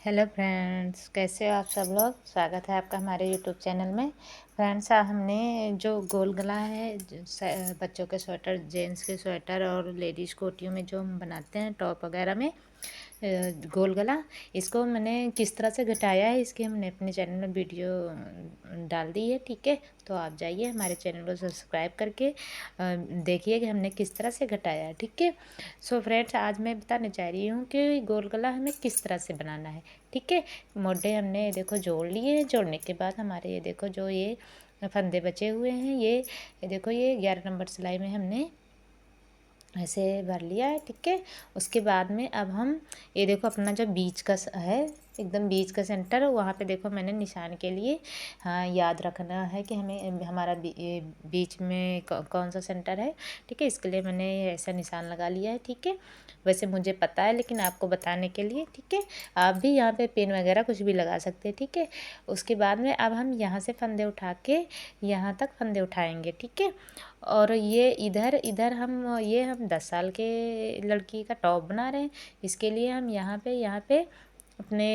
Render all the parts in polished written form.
Hello friends, कैसे हो आप सब लोग। स्वागत है आपका हमारे यूट्यूब चैनल में। फ्रेंड्स, हमने जो गोल गला है बच्चों के स्वेटर, जेंट्स के स्वेटर और लेडीज़ कोटियों में जो हम बनाते हैं टॉप वगैरह में गोल गला, इसको मैंने किस तरह से घटाया है इसकी हमने अपने चैनल में वीडियो डाल दी है। ठीक है, तो आप जाइए हमारे चैनल को सब्सक्राइब करके देखिए कि हमने किस तरह से घटाया है। ठीक है, सो फ्रेंड्स, आज मैं बताने जा रही हूँ कि गोल गला हमें किस तरह से बनाना है। ठीक है, मोढे हमने देखो जोड़ लिए। जोड़ने के बाद हमारे ये देखो जो ये फंदे बचे हुए हैं, ये देखो ये 11 नंबर सिलाई में हमने ऐसे भर लिया है। ठीक है, उसके बाद में अब हम ये देखो अपना जो बीच का है, एकदम बीच का सेंटर, वहाँ पे देखो मैंने निशान के लिए, हाँ, याद रखना है कि हमें हमारा बीच में कौन सा सेंटर है। ठीक है, इसके लिए मैंने ऐसा निशान लगा लिया है। ठीक है, वैसे मुझे पता है लेकिन आपको बताने के लिए। ठीक है, आप भी यहाँ पे पेन वगैरह कुछ भी लगा सकते हैं। ठीक है, उसके बाद में अब हम यहाँ से फंदे उठा के यहाँ तक फंदे उठाएंगे। ठीक है, और ये इधर इधर हम 10 साल के लड़की का टॉप बना रहे हैं। इसके लिए हम यहाँ पे अपने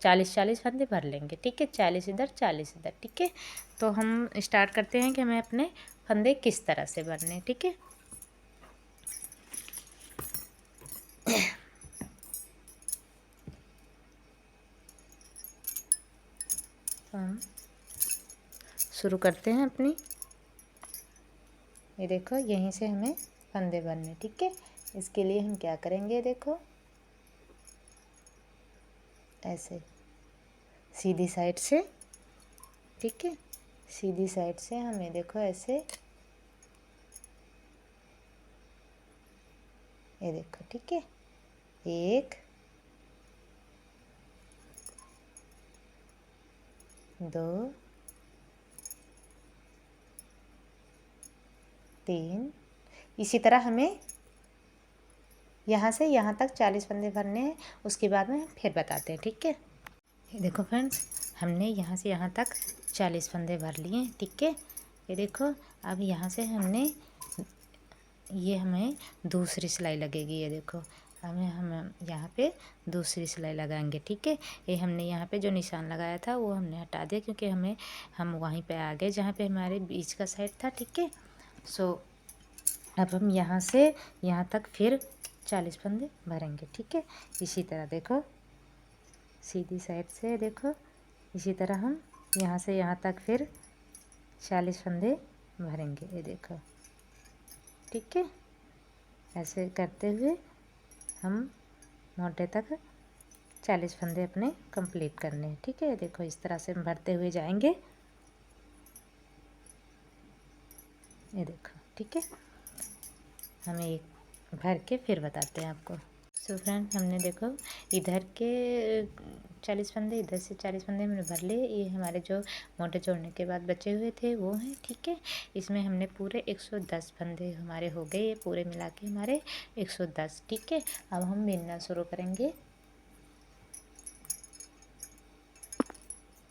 40-40 फंदे भर लेंगे। ठीक है, 40 इधर 40 इधर। ठीक है, तो हम स्टार्ट करते हैं कि हमें अपने फंदे किस तरह से भरने हैं। ठीक है, तो हम शुरू करते हैं अपनी। ये देखो यहीं से हमें फंदे भरने। ठीक है, इसके लिए हम क्या करेंगे, देखो ऐसे सीधी साइड से। ठीक है, सीधी साइड से हमें देखो ऐसे, ये देखो। ठीक है, 1 2 3, इसी तरह हमें यहाँ से यहाँ तक 40 फंदे भरने हैं। उसके बाद में फिर बताते हैं। ठीक है, ये देखो फ्रेंड्स, हमने यहाँ से यहाँ तक 40 फंदे भर लिए हैं। ठीक है, ये देखो अब यहाँ से हमें दूसरी सिलाई लगेगी। ये देखो हम यहाँ पे दूसरी सिलाई लगाएंगे। ठीक है, ये हमने यहाँ पे जो निशान लगाया था वो हमने हटा दिया, क्योंकि हम वहीं पे आ गए जहाँ पे हमारे बीच का साइड था। ठीक है, सो अब हम यहाँ से यहाँ तक फिर 40 फंदे भरेंगे। ठीक है, इसी तरह देखो सीधी साइड से, देखो इसी तरह हम यहाँ से यहाँ तक फिर 40 फंदे भरेंगे। ये देखो। ठीक है, ऐसे करते हुए हम मोटे तक 40 फंदे अपने कंप्लीट करने हैं। ठीक है, देखो इस तरह से हम भरते हुए जाएंगे। ये देखो। ठीक है, हमें एक भर के फिर बताते हैं आपको। सो फ्रेंड, हमने देखो इधर के 40 फंदे, इधर से 40 फंदे हमने भर लिए। ये हमारे जो मोटे जोड़ने के बाद बचे हुए थे वो हैं। ठीक है, इसमें हमने पूरे 110 फंदे हमारे हो गए, ये पूरे मिला के हमारे 110। ठीक है, अब हम बिनना शुरू करेंगे।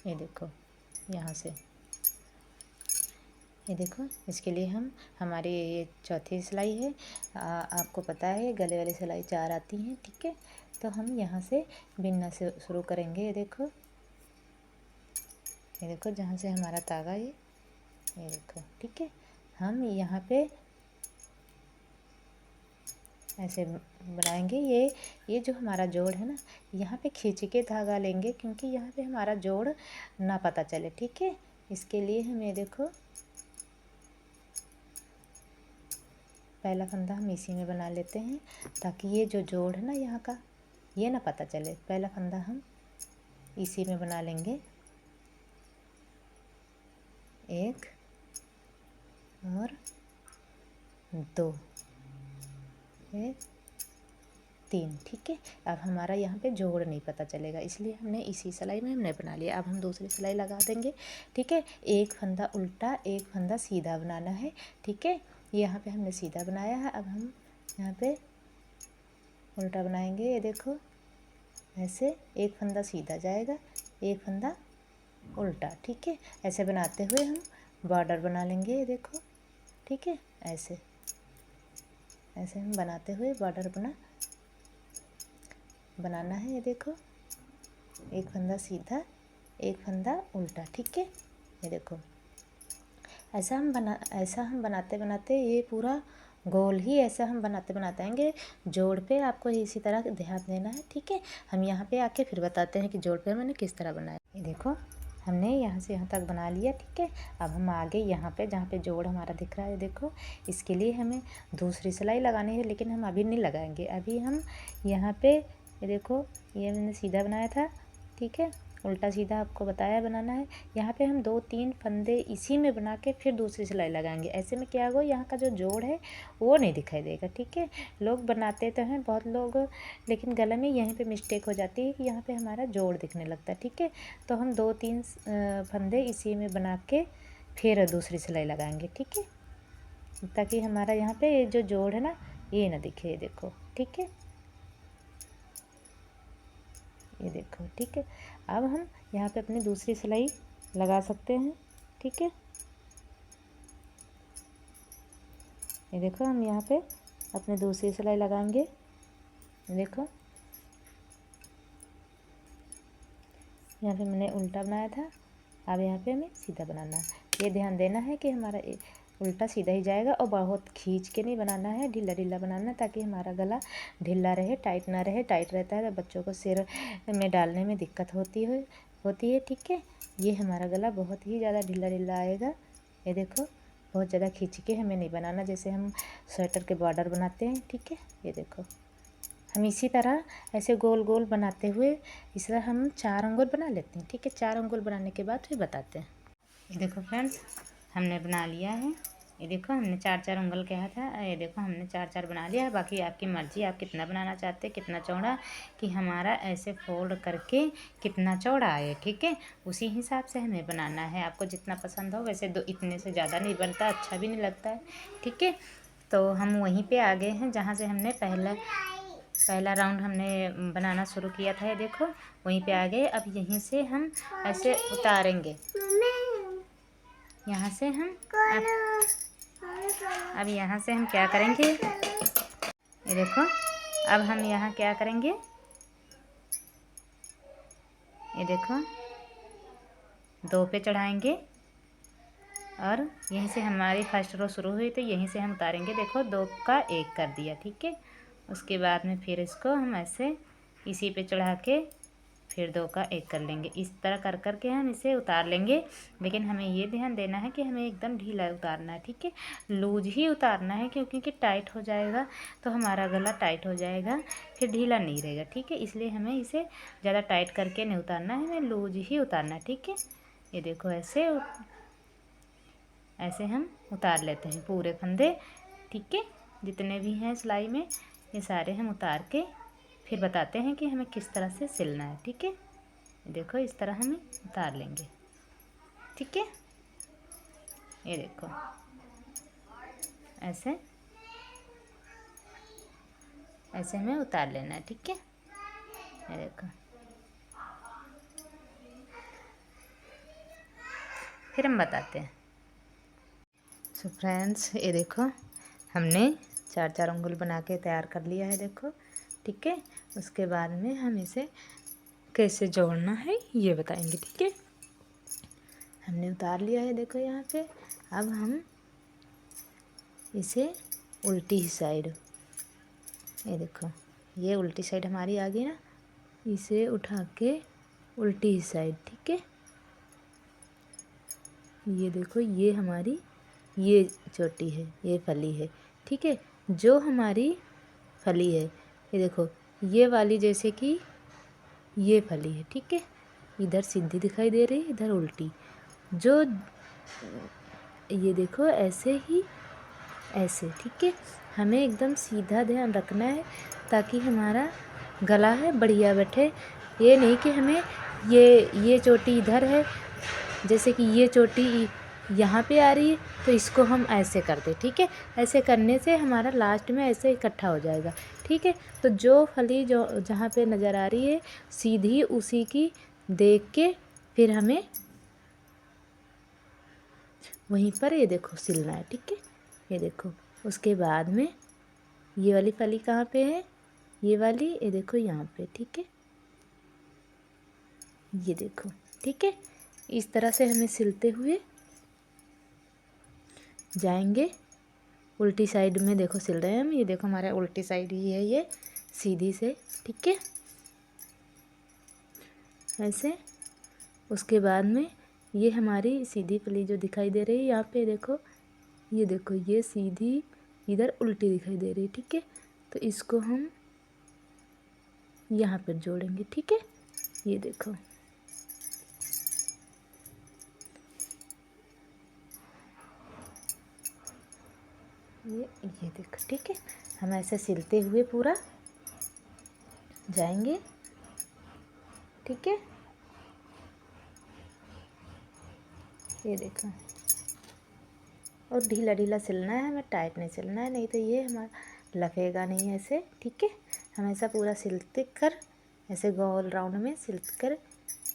ये देखो यहाँ से, ये देखो इसके लिए हमारी ये चौथी सिलाई है। आपको पता है गले वाली सिलाई 4 आती हैं। ठीक है, तो हम यहाँ से बिनना से शुरू करेंगे। ये देखो जहाँ से हमारा धागा ये देखो। ठीक है, हम यहाँ पे ऐसे बनाएंगे। ये जो हमारा जोड़ है ना, यहाँ पे खींच के धागा लेंगे, क्योंकि यहाँ पे हमारा जोड़ ना पता चले। ठीक है, इसके लिए हम ये देखो पहला फंदा हम इसी में बना लेते हैं, ताकि ये जो जोड़ है ना यहाँ का, ये ना पता चले। पहला फंदा हम इसी में बना लेंगे, 1 और 2, 1 3। ठीक है, अब हमारा यहाँ पे जोड़ नहीं पता चलेगा, इसलिए हमने इसी सिलाई में हमने बना लिया। अब हम दूसरी सिलाई लगा देंगे। ठीक है, एक फंदा उल्टा, एक फंदा सीधा बनाना है। ठीक है, यहाँ पे हमने सीधा बनाया है, अब हम यहाँ पे उल्टा बनाएंगे। ये देखो ऐसे एक फंदा सीधा जाएगा, एक फंदा उल्टा। ठीक है, ऐसे बनाते हुए हम बॉर्डर बना लेंगे। ये देखो। ठीक है, ऐसे ऐसे हम बनाते हुए बॉर्डर बनाना है। ये देखो एक फंदा सीधा, एक फंदा उल्टा, ठीक है। ये देखो ऐसा हम बनाते बनाते ये पूरा गोल ही ऐसा हम बनाते बनाते आएंगे। जोड़ पे आपको इसी तरह ध्यान देना है, ठीक है। हम यहाँ पे आके फिर बताते हैं कि जोड़ पे मैंने किस तरह बनाया। ये देखो हमने यहाँ से यहाँ तक बना लिया, ठीक है। अब हम आगे यहाँ पे जहाँ पे जोड़ हमारा दिख रहा है, देखो इसके लिए हमें दूसरी सिलाई लगानी है, लेकिन हम अभी नहीं लगाएंगे। अभी हम यहाँ पे ये देखो ये मैंने सीधा बनाया था, ठीक है, उल्टा सीधा आपको बताया बनाना है। यहाँ पे हम 2-3 फंदे इसी में बना के फिर दूसरी सिलाई लगाएंगे। ऐसे में क्या होगा, यहाँ का जो जोड़ है वो नहीं दिखाई देगा, ठीक है। लोग बनाते तो हैं बहुत लोग, लेकिन गले में यहीं पे मिस्टेक हो जाती है कि यहाँ पे हमारा जोड़ दिखने लगता है, ठीक है। तो हम 2-3 फंदे इसी में बना के फिर दूसरी सिलाई लगाएंगे, ठीक है, ताकि हमारा यहाँ पे जो जोड़ है ना ये ना दिखे। देखो ठीक है, ये देखो ठीक है। अब हम यहाँ पे अपनी दूसरी सिलाई लगा सकते हैं, ठीक है। ये देखो हम यहाँ पे अपनी दूसरी सिलाई लगाएंगे। देखो यहाँ पे मैंने उल्टा बनाया था, अब यहाँ पे हमें सीधा बनाना है। ये ध्यान देना है कि हमारा उल्टा सीधा ही जाएगा और बहुत खींच के नहीं बनाना है, ढीला ढीला बनाना है, ताकि हमारा गला ढीला रहे, टाइट ना रहे। टाइट रहता है तो बच्चों को सिर में डालने में दिक्कत होती है, ठीक है। ये हमारा गला बहुत ही ज़्यादा ढीला ढीला आएगा। ये देखो बहुत ज़्यादा खींच के हमें नहीं बनाना, जैसे हम स्वेटर के बॉर्डर बनाते हैं, ठीक है। ये देखो हम इसी तरह ऐसे गोल गोल बनाते हुए इस तरह हम 4 अंगुल बना लेते हैं, ठीक है। 4 अंगुल बनाने के बाद फिर बताते हैं। ये देखो फ्रेंड्स हमने बना लिया है। ये देखो हमने 4-4 अंगुल कहा था, ये देखो हमने 4-4 बना लिया है। बाकी आपकी मर्ज़ी, आप कितना बनाना चाहते हैं, कितना चौड़ा, कि हमारा ऐसे फोल्ड करके कितना चौड़ा आए, ठीक है। उसी हिसाब से हमें बनाना है, आपको जितना पसंद हो। वैसे इतने से ज़्यादा नहीं बनता, अच्छा भी नहीं लगता है, ठीक है। तो हम वहीं पे आ गए हैं जहाँ से हमने पहला राउंड हमने बनाना शुरू किया था। ये देखो वहीं पे आ गए। अब यहीं से हम ऐसे उतारेंगे, यहाँ से हम अब यहाँ से हम क्या करेंगे, ये देखो अब हम यहाँ क्या करेंगे, ये देखो 2 पे चढ़ाएंगे और यहीं से हमारी फर्स्ट रो शुरू हुई तो यहीं से हम उतारेंगे। देखो 2 का 1 कर दिया, ठीक है। उसके बाद में फिर इसको हम ऐसे इसी पे चढ़ा के फिर 2 का 1 कर लेंगे। इस तरह कर कर के हम इसे उतार लेंगे, लेकिन हमें ये ध्यान देना है कि हमें एकदम ढीला उतारना है, ठीक है। लूज ही उतारना है, क्योंकि टाइट हो जाएगा तो हमारा गला टाइट हो जाएगा, फिर ढीला नहीं रहेगा, ठीक है। इसलिए हमें इसे ज़्यादा टाइट करके नहीं उतारना है, हमें लूज ही उतारना है, ठीक है। ये देखो ऐसे हम उतार लेते हैं पूरे फंदे, ठीक है। जितने भी हैं सिलाई में ये सारे हम उतार के फिर बताते हैं कि हमें किस तरह से सिलना है, ठीक है। देखो इस तरह हमें उतार लेंगे, ठीक है। ये देखो ऐसे हमें उतार लेना है, ठीक है। ये देखो फिर हम बताते हैं। सो फ्रेंड्स ये देखो हमने 4-4 अंगुल बना के तैयार कर लिया है, देखो ठीक है। उसके बाद में हम इसे कैसे जोड़ना है ये बताएंगे, ठीक है। हमने उतार लिया है, देखो यहाँ पे। अब हम इसे उल्टी साइड, ये देखो ये उल्टी साइड हमारी आ गई ना, इसे उठा के उल्टी साइड, ठीक है। ये देखो ये हमारी ये चोटी है, ये फली है, ठीक है। जो हमारी फली है ये देखो ये वाली जैसे कि ये फली है, ठीक है। इधर सीधी दिखाई दे रही है, इधर उल्टी। जो ये देखो ऐसे ही ऐसे, ठीक है। हमें एकदम सीधा ध्यान रखना है ताकि हमारा गला है बढ़िया बैठे। ये नहीं कि हमें ये चोटी इधर है, जैसे कि ये चोटी यहाँ पे आ रही है तो इसको हम ऐसे कर दें, ठीक है। ऐसे करने से हमारा लास्ट में ऐसे इकट्ठा हो जाएगा, ठीक है। तो जो फली जो जहाँ पे नज़र आ रही है सीधी उसी की देख के फिर हमें वहीं पर ये देखो सिलना है, ठीक है। ये देखो उसके बाद में ये वाली फली कहाँ पे है, ये वाली, ये देखो यहाँ पे, ठीक है। ये देखो, ठीक है। इस तरह से हमें सिलते हुए जाएंगे। उल्टी साइड में देखो सिल रहे हैं हम, ये देखो हमारा उल्टी साइड ही है ये, सीधी से, ठीक है, ऐसे। उसके बाद में ये हमारी सीधी पली जो दिखाई दे रही है यहाँ पे देखो, ये देखो ये सीधी इधर उल्टी दिखाई दे रही है, ठीक है। तो इसको हम यहाँ पर जोड़ेंगे, ठीक है। ये देखो, ये देखो, ठीक है। हम ऐसे सिलते हुए पूरा जाएंगे, ठीक है। ये देखो, और ढीला ढीला सिलना है हमें, टाइट नहीं सिलना है, नहीं तो ये हमारा लफेगा नहीं ऐसे, ठीक है। हमेशा पूरा सिलते कर ऐसे गोल राउंड में सिल कर,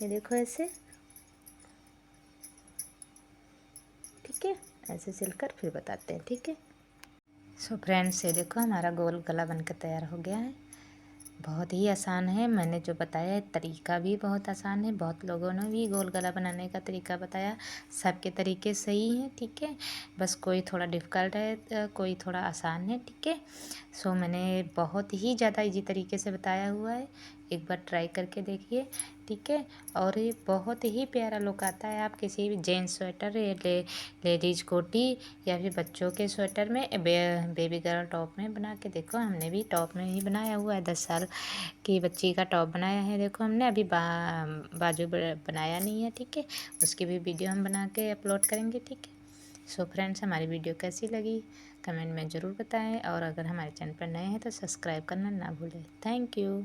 ये देखो ऐसे, ठीक है। ऐसे सिलकर फिर बताते हैं, ठीक है। सो फ्रेंड्स, ये देखो हमारा गोल गला बनकर तैयार हो गया है। बहुत ही आसान है, मैंने जो बताया है तरीका भी बहुत आसान है। बहुत लोगों ने भी गोल गला बनाने का तरीका बताया, सबके तरीके सही हैं, ठीक है। बस कोई थोड़ा डिफ़िकल्ट है, कोई थोड़ा आसान है, ठीक है। सो मैंने बहुत ही ज़्यादा इजी तरीके से बताया हुआ है, एक बार ट्राई करके देखिए, ठीक है। और ये बहुत ही प्यारा लुक आता है, आप किसी भी जेंट्स स्वेटर लेडीज़ कोटी या फिर बच्चों के स्वेटर में, बेबी गर्ल टॉप में बना के देखो। हमने भी टॉप में ही बनाया हुआ है, 10 साल की बच्ची का टॉप बनाया है, देखो हमने अभी बाजू बनाया नहीं है, ठीक है। उसकी भी वीडियो हम बना के अपलोड करेंगे, ठीक है। सो फ्रेंड्स, हमारी वीडियो कैसी लगी कमेंट में ज़रूर बताएं, और अगर हमारे चैनल पर नए हैं तो सब्सक्राइब करना ना भूलें। Thank you.